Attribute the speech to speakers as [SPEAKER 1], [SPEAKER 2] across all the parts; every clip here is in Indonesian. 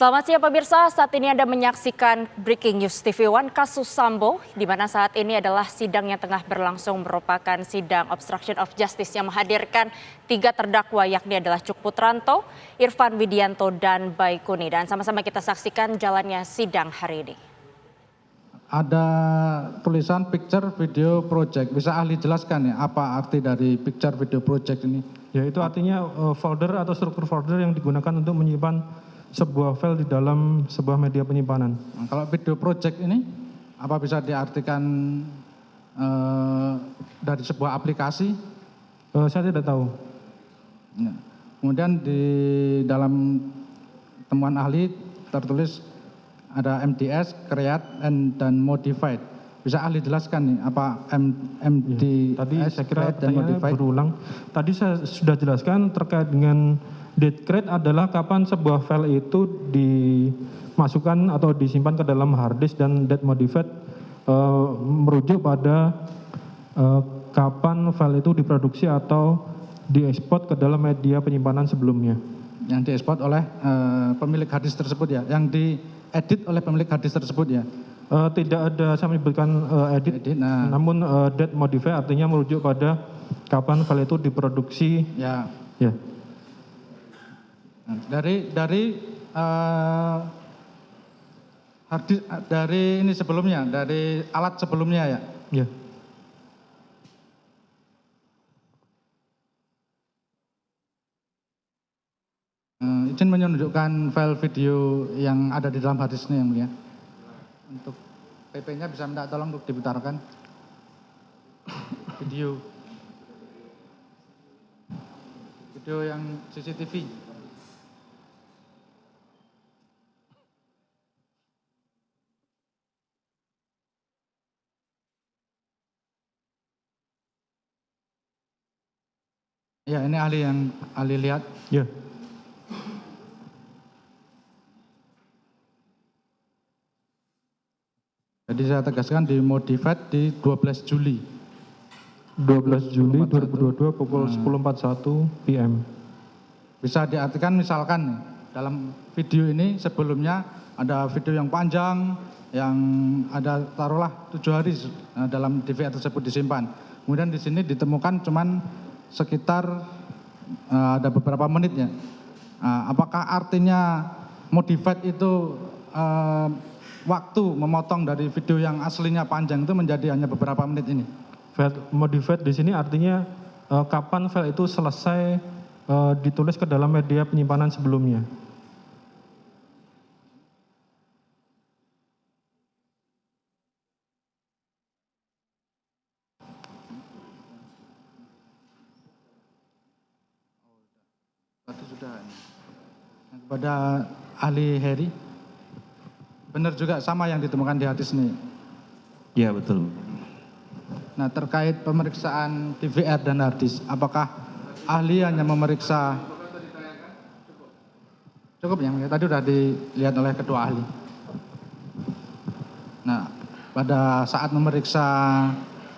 [SPEAKER 1] Selamat siang pemirsa, saat ini Anda menyaksikan Breaking News TV One kasus Sambo, di mana saat ini adalah sidang yang tengah berlangsung merupakan sidang obstruction of justice yang menghadirkan 3 terdakwa yakni adalah Cuk Putranto, Irfan Widianto, dan Baikuni. Dan sama-sama kita saksikan jalannya sidang hari ini.
[SPEAKER 2] Ada tulisan picture video project, bisa ahli jelaskan ya apa arti dari picture video project ini?
[SPEAKER 3] Ya, itu artinya folder atau struktur folder yang digunakan untuk menyimpan sebuah file di dalam sebuah media penyimpanan.
[SPEAKER 2] Nah, kalau video project ini apa bisa diartikan dari sebuah aplikasi?
[SPEAKER 3] Saya tidak tahu.
[SPEAKER 2] Nah, kemudian di dalam temuan ahli tertulis ada MDS, create, dan modified. Bisa ahli jelaskan nih apa MDS,
[SPEAKER 3] Tadi saya kira
[SPEAKER 2] create, dan modified?
[SPEAKER 3] berulang. Tadi saya sudah jelaskan terkait dengan date create adalah kapan sebuah file itu dimasukkan atau disimpan ke dalam hard disk, dan date modified merujuk pada kapan file itu diproduksi atau diekspor ke dalam media penyimpanan sebelumnya.
[SPEAKER 2] Yang diekspor oleh pemilik hard disk tersebut ya, yang diedit oleh pemilik hard disk tersebut ya.
[SPEAKER 3] Tidak ada saya menyebutkan edit, namun date modified artinya merujuk pada kapan file itu diproduksi.
[SPEAKER 2] Ya.
[SPEAKER 3] Ya.
[SPEAKER 2] Nah, dari hard disk, dari ini sebelumnya, dari alat sebelumnya ya.
[SPEAKER 3] Ya.
[SPEAKER 2] Izin menunjukkan file video yang ada di dalam hard disk ini yang mulia. Untuk PP-nya bisa minta tolong untuk diputarkan video yang CCTV. Ya, ini ahli lihat.
[SPEAKER 3] Ya.
[SPEAKER 2] Jadi saya tegaskan di modified di 12 Juli.
[SPEAKER 3] 12 Juli 2022 pukul 10.41 PM.
[SPEAKER 2] Bisa diartikan misalkan nih, dalam video ini sebelumnya ada video yang panjang, yang ada taruhlah 7 hari dalam DVR tersebut disimpan. Kemudian di sini ditemukan cuman sekitar ada beberapa menit ya. Apakah artinya modified itu waktu memotong dari video yang aslinya panjang itu menjadi hanya beberapa menit ini?
[SPEAKER 3] File modified di sini artinya kapan file itu selesai ditulis ke dalam media penyimpanan sebelumnya.
[SPEAKER 2] Tadi sudah. Kepada ahli Heri, benar juga sama yang ditemukan di hadis ini?
[SPEAKER 4] Ya, betul.
[SPEAKER 2] Nah, terkait pemeriksaan DVR dan hard disk, apakah ahli hanya memeriksa cukup yang tadi sudah dilihat oleh kedua ahli? Nah, pada saat memeriksa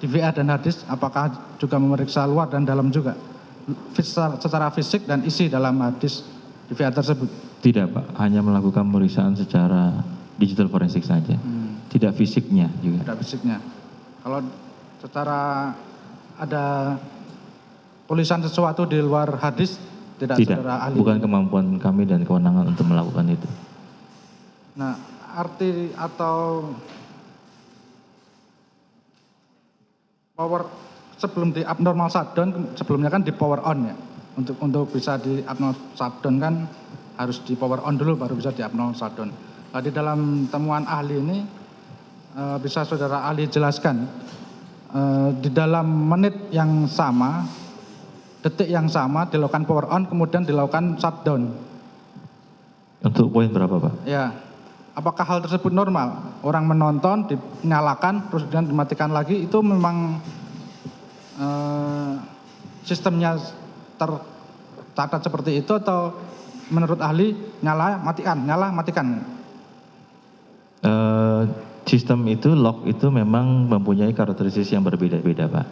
[SPEAKER 2] DVR dan hard disk, apakah juga memeriksa luar dan dalam juga? Secara fisik dan isi dalam hard disk DVR tersebut?
[SPEAKER 4] Tidak, Pak. Hanya melakukan pemeriksaan secara digital forensik saja. Tidak fisiknya juga.
[SPEAKER 2] Tidak fisiknya. Kalau secara ada tulisan sesuatu di luar hard disk, tidak, saudara ahli?
[SPEAKER 4] Bukan kemampuan kami dan kewenangan untuk melakukan itu.
[SPEAKER 2] Nah, arti atau power sebelum di abnormal shutdown, sebelumnya kan di power on ya. Untuk bisa di abnormal shutdown kan harus di power on dulu baru bisa di abnormal shutdown. Nah, di dalam temuan ahli ini bisa saudara ahli jelaskan di dalam menit yang sama, detik yang sama dilakukan power on kemudian dilakukan shutdown.
[SPEAKER 4] Untuk poin berapa, Pak?
[SPEAKER 2] Ya, apakah hal tersebut normal? Orang menonton dinyalakan terus kemudian dimatikan lagi, itu memang sistemnya tercatat seperti itu atau menurut ahli nyala matikan?
[SPEAKER 4] Sistem itu lock itu memang mempunyai karakteristik yang berbeda-beda, Pak.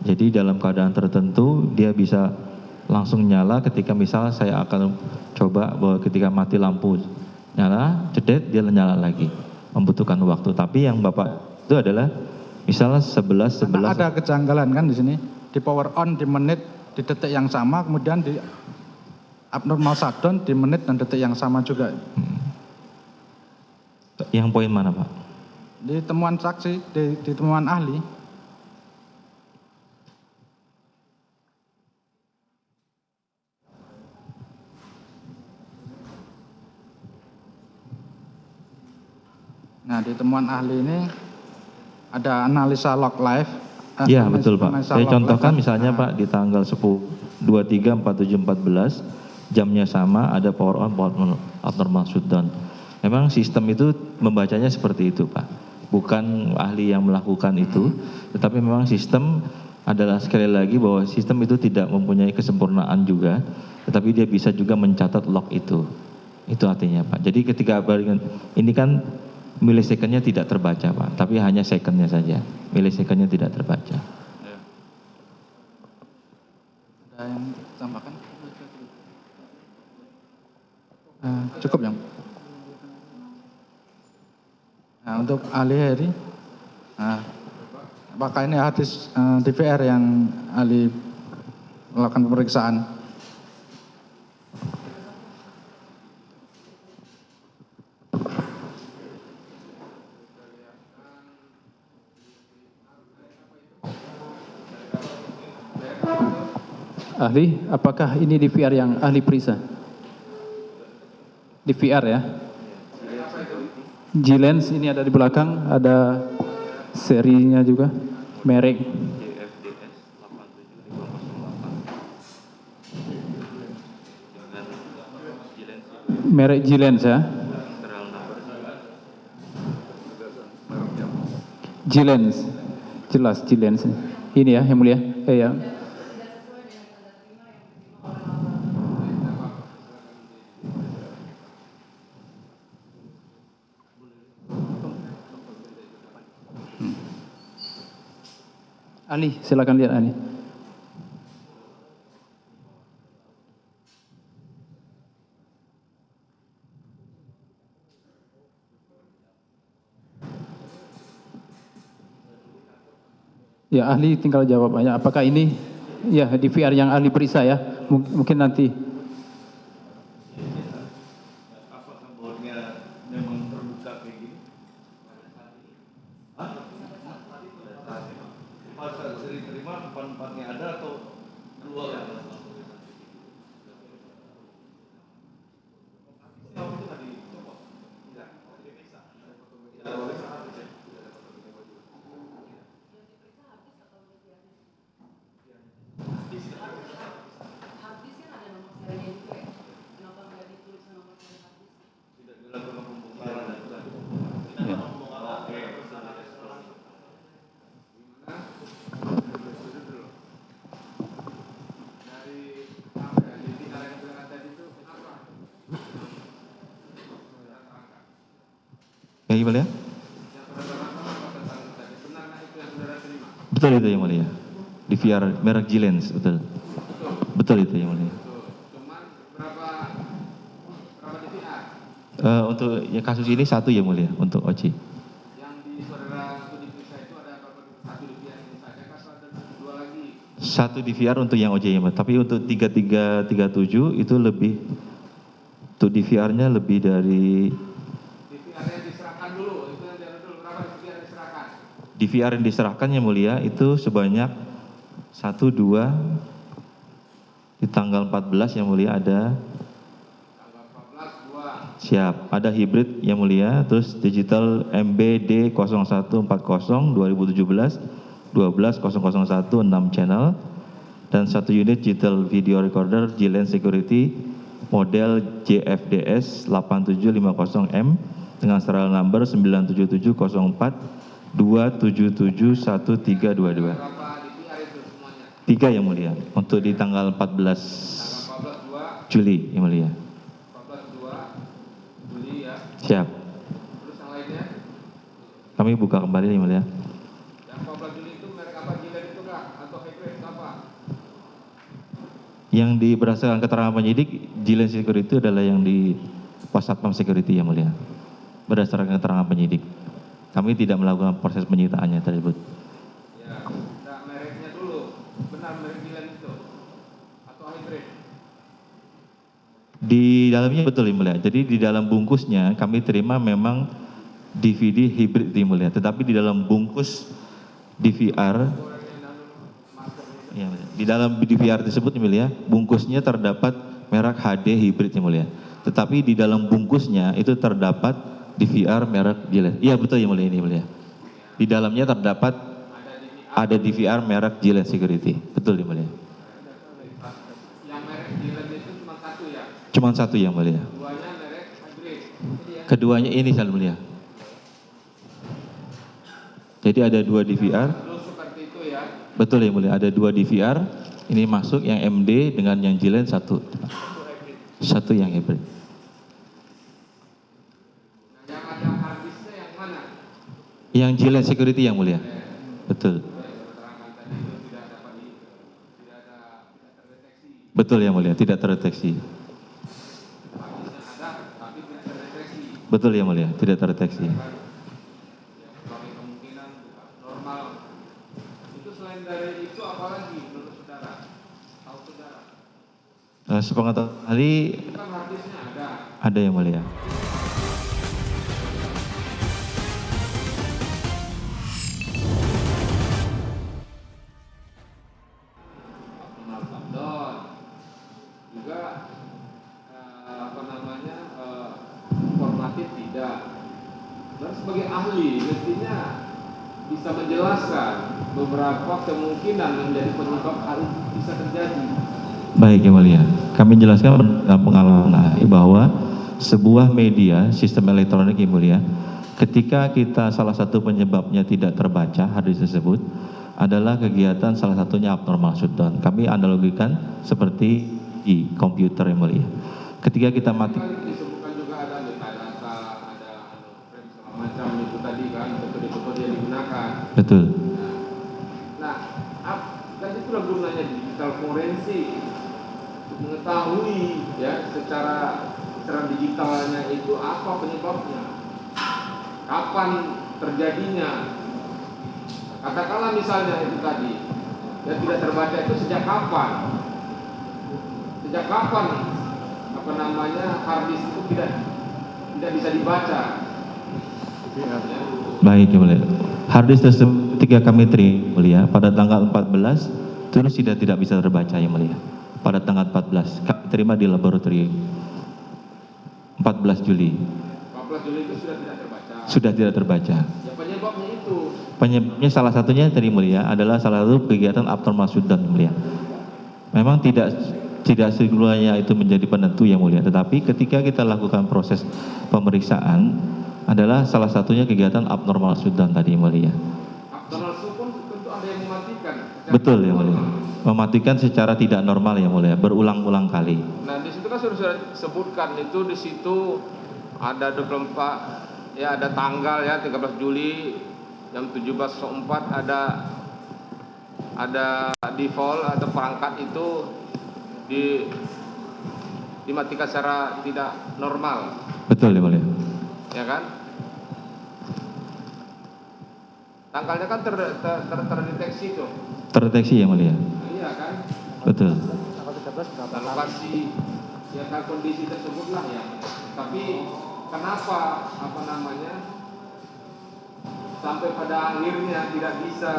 [SPEAKER 4] Jadi dalam keadaan tertentu dia bisa langsung nyala ketika misal saya akan coba bahwa ketika mati lampu nyala, cedet, dia nyala lagi. Membutuhkan waktu. Tapi yang Bapak itu adalah misalnya 11.
[SPEAKER 2] Ada kejanggalan kan di sini, di power on di menit di detik yang sama, kemudian di abnormal shutdown di menit dan detik yang sama juga.
[SPEAKER 4] Yang poin mana Pak?
[SPEAKER 2] Di temuan saksi, di temuan ahli. Nah, di temuan ahli ini ada analisa log live.
[SPEAKER 4] Iya betul Pak. Saya contohkan misalnya
[SPEAKER 2] Nah,
[SPEAKER 4] Pak di tanggal 10/23/47/14 jamnya sama, ada power on, power abnormal shutdown. Memang sistem itu membacanya seperti itu Pak. Bukan ahli yang melakukan itu, tetapi memang sistem adalah sekali lagi bahwa sistem itu tidak mempunyai kesempurnaan juga, tetapi dia bisa juga mencatat log itu. Itu artinya Pak. Jadi ketika ini kan milisecondnya tidak terbaca Pak, tapi hanya secondnya saja. Milisecondnya tidak terbaca.
[SPEAKER 2] ada yang tambahkan? Cukup yang. Nah, untuk ahli Heri, apakah ini hadis DVR yang ahli melakukan pemeriksaan?
[SPEAKER 5] Ahli, apakah ini DVR yang ahli periksa? DVR ya? G-Lens ini ada di belakang, ada serinya juga, merek. Merek G-Lens ya? G-Lens, jelas G-Lens. Ini ya, yang mulia. Ya. Ali, silakan lihat Ali. Ya, ahli tinggal jawab aja. Apakah ini ya DVR yang ahli periksa ya? Mungkin nanti.
[SPEAKER 6] Apakah bornya memang terbuka kayak gini? Pas seri terima empat-empatnya ada atau dua?
[SPEAKER 4] Ya, Yang mulia? Betul itu yang mulia. DVR merek G-Lens, betul. Betul itu yang mulia. Untuk ya, kasus ini satu yang mulia untuk OC.
[SPEAKER 6] Yang di saudara studi periksa itu ada satu DVR ini saja, atau ada dua lagi?
[SPEAKER 4] Satu DVR untuk yang OC, tapi untuk 3337 itu lebih, untuk DVR-nya lebih dari.
[SPEAKER 6] DVR yang diserahkan dulu, itu yang diambil dulu, berapa DVR yang diserahkan?
[SPEAKER 4] DVR yang diserahkan yang mulia itu sebanyak 1, 2, di tanggal 14 yang mulia ada.
[SPEAKER 6] Tanggal 14, 2.
[SPEAKER 4] Siap, ada hibrid yang mulia, terus digital MBD 0140 2017 12001 6 channel, dan satu unit digital video recorder G-Lens Security model JFDS 8750M dengan serial number 97704 2771322.
[SPEAKER 6] Berapa DVR itu semuanya?
[SPEAKER 4] 3 yang mulia, untuk di tanggal 14
[SPEAKER 6] Tanggal 14, 2.
[SPEAKER 4] Juli yang mulia.
[SPEAKER 6] 14, 2. Juli ya.
[SPEAKER 4] Siap,
[SPEAKER 6] Terus yang lainnya?
[SPEAKER 4] kami buka kembali yang mulia.
[SPEAKER 6] Yang 14 Juli itu merek apa? G-Lens itu kah? Atau hybrid apa?
[SPEAKER 4] Yang berdasarkan keterangan penyidik, G-Lens Security itu adalah yang pos satpam security yang mulia. Berdasarkan keterangan penyidik, kami tidak melakukan proses penyitaannya tersebut.
[SPEAKER 6] Ya, nah mereknya dulu, benar merek Gilen itu atau hybrid?
[SPEAKER 4] Di dalamnya betul yang mulia. Jadi di dalam bungkusnya kami terima memang DVD hybrid yang mulia, tetapi di dalam bungkus DVR, ya, di dalam DVR tersebut yang mulia, bungkusnya terdapat merek HD hybrid yang mulia. Tetapi di dalam bungkusnya itu terdapat DVR merek Gillette. Iya betul yang mulia, ini mulia. Di dalamnya terdapat ada DVR merek Gillette Security. Betul yang mulia.
[SPEAKER 6] Yang merek Gilen itu cuma satu ya?
[SPEAKER 4] Cuma satu yang mulia.
[SPEAKER 6] Duanya merek hybrid.
[SPEAKER 4] Keduanya ini yang mulia. Jadi ada dua DVR.
[SPEAKER 6] Terus seperti itu ya?
[SPEAKER 4] Betul yang mulia, ada dua DVR. Ini masuk yang MD dengan yang Gillette satu. Satu yang hybrid.
[SPEAKER 6] Nah, yang ada harddisknya yang mana?
[SPEAKER 4] Yang Gillette Security yang mulia. Betul.
[SPEAKER 6] Keterangan tadi itu tidak dapat tidak terdeteksi.
[SPEAKER 4] Betul yang mulia, tidak terdeteksi.
[SPEAKER 6] Harddisknya ada tapi tidak terdeteksi.
[SPEAKER 4] Betul yang mulia, tidak terdeteksi.
[SPEAKER 6] Sebagai kemungkinan bukan normal. Itu selain dari itu apalagi menurut saudara? Tahu saudara?
[SPEAKER 4] Sepengetahuan ahli
[SPEAKER 6] Itu kan harddisknya ada.
[SPEAKER 4] ada yang mulia.
[SPEAKER 6] Abdul Sabdon juga apa namanya informatif tidak. Dan sebagai ahli mestinya bisa menjelaskan beberapa kemungkinan menjadi penyebab hal itu bisa terjadi.
[SPEAKER 4] Baik yang mulia, kami jelaskan dalam pengalaman ahli bahwa sebuah media sistem elektronik yang mulia, ketika kita salah satu penyebabnya tidak terbaca harddisk tersebut adalah kegiatan salah satunya abnormal shutdown. Kami analogikan seperti di komputer yang mulia. Ketika kita mati,
[SPEAKER 6] Kan disebutkan juga ada metadata, ada frame segala macam itu tadi kan metode-metode yang digunakan.
[SPEAKER 4] betul,
[SPEAKER 6] Nah, kan itulah gunanya digital forensik untuk mengetahui ya secara digitalnya itu apa penyebabnya, kapan terjadinya. Katakanlah misalnya itu tadi yang tidak terbaca itu sejak kapan apa namanya harddisk itu tidak bisa dibaca.
[SPEAKER 4] baik yang mulia. Harddisk tersebut ketika kami terima mulia pada tanggal 14 terus tidak bisa terbaca yang mulia. Pada tanggal 14 kami terima di laboratorium 14 Juli
[SPEAKER 6] 14 Juli itu sudah tidak terbaca.
[SPEAKER 4] sudah tidak terbaca.
[SPEAKER 6] Ya penyebabnya itu.
[SPEAKER 4] Penyebabnya salah satunya tadi mulia adalah salah satu kegiatan abnormal shutdown yang mulia. Memang tidak seluruhnya itu menjadi penentu yang mulia, tetapi ketika kita lakukan proses pemeriksaan adalah salah satunya kegiatan abnormal shutdown tadi yang mulia.
[SPEAKER 6] Abnormal pun tentu ada yang mematikan.
[SPEAKER 4] Betul yang mulia. Mematikan secara tidak normal yang mulia, berulang-ulang kali.
[SPEAKER 6] Nah di situ kan sudah sebutkan itu di situ ada 24 ya ada tanggal ya 13 Juli jam 17.04 ada default atau perangkat itu dimatikan secara tidak normal,
[SPEAKER 4] Betul yang mulia.
[SPEAKER 6] ya kan? Tanggalnya kan terdeteksi tuh.
[SPEAKER 4] Terdeteksi yang mulia.
[SPEAKER 6] Iya kan?
[SPEAKER 4] Betul.
[SPEAKER 6] Dan lokasi ya kan kondisi tersebut lah ya. Tapi kenapa apa namanya sampai pada akhirnya tidak bisa,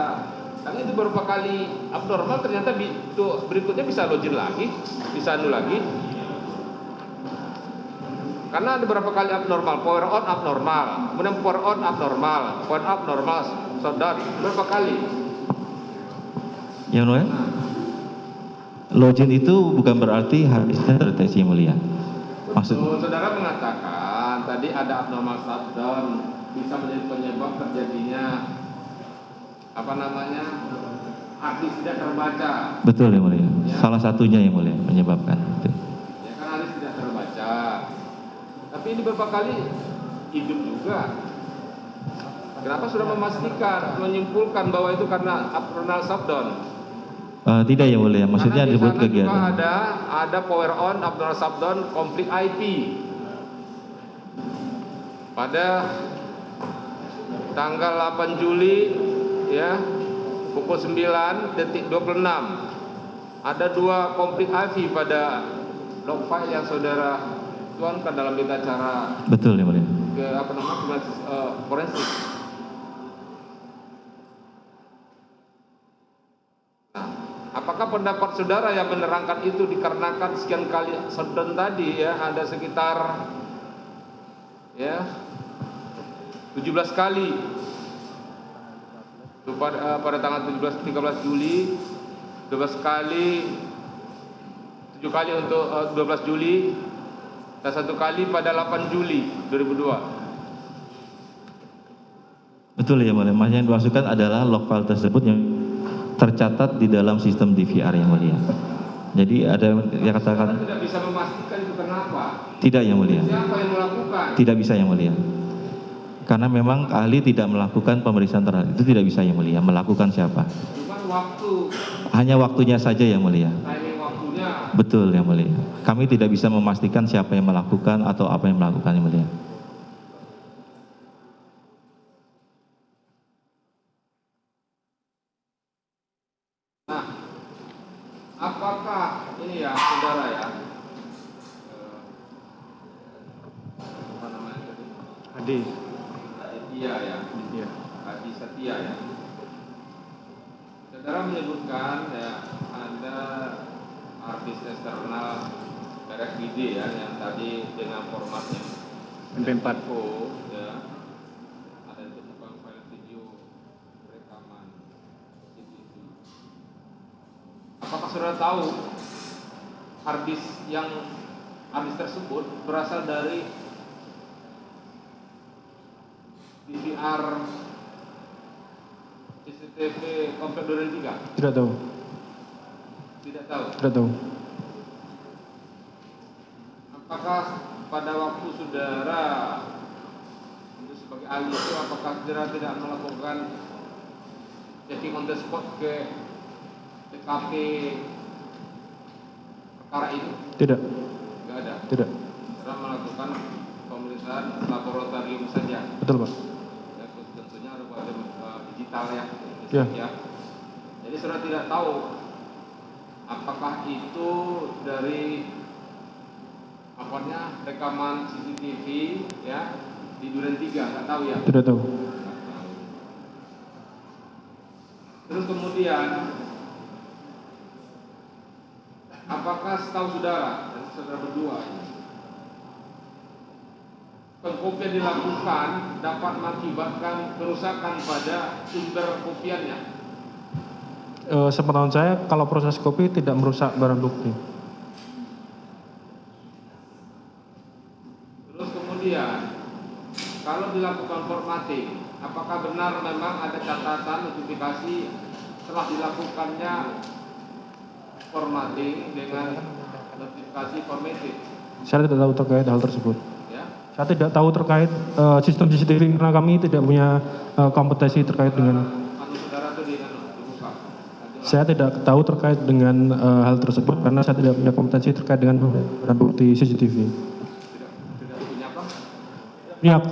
[SPEAKER 6] karena itu beberapa kali abnormal ternyata berikutnya bisa login lagi, bisa anu lagi. Karena ada beberapa kali abnormal, power on abnormal, kemudian power on abnormal, power up normal, shutdown berapa kali.
[SPEAKER 4] Yang mulia. Login itu bukan berarti harddisknya terdeteksi yang mulia. Maksud
[SPEAKER 6] Saudara mengatakan tadi ada abnormal shutdown bisa menjadi penyebab terjadinya apa namanya harddisk tidak terbaca.
[SPEAKER 4] betul yang mulia. Salah satunya yang mulia menyebabkan itu.
[SPEAKER 6] Ya kan harddisk tidak terbaca. Tapi ini beberapa kali hidup juga. Kenapa sudah memastikan, menyimpulkan bahwa itu karena abnormal shutdown?
[SPEAKER 4] Tidak yang mulia. Maksudnya
[SPEAKER 6] Karena di
[SPEAKER 4] disebut
[SPEAKER 6] sana juga
[SPEAKER 4] kegiatan.
[SPEAKER 6] ada power on abnormal shutdown konflik IP. pada tanggal 8 Juli ya pukul 9:26 ada 2 konflik IV pada log file yang saudara tuangkan dalam berita acara
[SPEAKER 4] Betul yang mulia.
[SPEAKER 6] ke forensik. Nah, apakah pendapat saudara yang menerangkan itu dikarenakan sekian kali shutdown tadi ya, ada sekitar ya 17 kali pada tanggal 13 Juli, 12 kali 7 kali untuk 12 Juli dan 1 kali pada 8 Juli 2002.
[SPEAKER 4] Betul ya mulia. Yang dimaksudkan adalah log file tersebut yang tercatat di dalam sistem DVR yang mulia. Jadi ada yang katakan
[SPEAKER 6] tidak bisa memastikan itu kenapa.
[SPEAKER 4] Tidak yang mulia.
[SPEAKER 6] Siapa yang melakukan?
[SPEAKER 4] Tidak bisa yang mulia. Karena memang ahli tidak melakukan pemeriksaan terhadap itu, tidak bisa yang mulia. Melakukan siapa?
[SPEAKER 6] Cuma waktu,
[SPEAKER 4] Hanya waktunya saja yang mulia.
[SPEAKER 6] timing waktunya.
[SPEAKER 4] Betul yang mulia. Kami tidak bisa memastikan siapa yang melakukan atau apa yang melakukan yang mulia.
[SPEAKER 6] Nah, apakah ini ya saudara ya? Apa namanya tadi?
[SPEAKER 3] Adi.
[SPEAKER 6] Setia ya.
[SPEAKER 3] Iya.
[SPEAKER 6] Adi Setia ya. Saudara menyebutkan ya ada artis eksternal merek gede ya yang tadi dengan formatnya
[SPEAKER 5] MP4.
[SPEAKER 6] ya. Ada ditemukan file video rekaman CCTV. Apakah saudara tahu harddisk tersebut berasal dari DVR CCTV Komplek Duren 3?
[SPEAKER 3] Tidak tahu.
[SPEAKER 6] Tidak tahu.
[SPEAKER 3] Tidak tahu.
[SPEAKER 6] Apakah pada waktu saudara itu sebagai ahli itu apakah saudara tidak melakukan checking on the spot ke TKP perkara itu?
[SPEAKER 3] Tidak.
[SPEAKER 6] Tidak ada.
[SPEAKER 3] Tidak.
[SPEAKER 6] Saudara melakukan pemeriksaan laboratorium saja.
[SPEAKER 3] Betul, Pak.
[SPEAKER 6] Ya, tentunya ada digital ya.
[SPEAKER 3] Ya.
[SPEAKER 6] Jadi saudara tidak tahu apakah itu dari rekaman CCTV ya di Duren 3, nggak tahu ya?
[SPEAKER 3] Tidak tahu.
[SPEAKER 6] Nggak tahu. Terus kemudian apakah setahu saudara dan saudara berdua ini pengkopian dilakukan dapat mengakibatkan kerusakan pada sumber kopiannya?
[SPEAKER 3] Sepengetahuan saya, kalau proses kopi tidak merusak barang bukti.
[SPEAKER 6] Terus kemudian kalau dilakukan formatting, apakah benar memang ada catatan notifikasi setelah dilakukannya formatting dengan notifikasi formatted?
[SPEAKER 3] Saya tidak tahu terkait hal tersebut.
[SPEAKER 6] Ya.
[SPEAKER 3] Saya tidak tahu terkait sistem CCTV karena kami tidak punya kompetensi terkait dengan.
[SPEAKER 6] Saudara itu dibuka.
[SPEAKER 3] Saya tidak tahu terkait dengan hal tersebut karena saya tidak punya kompetensi terkait dengan barang bukti CCTV.
[SPEAKER 6] Tidak punya apa?
[SPEAKER 3] Punya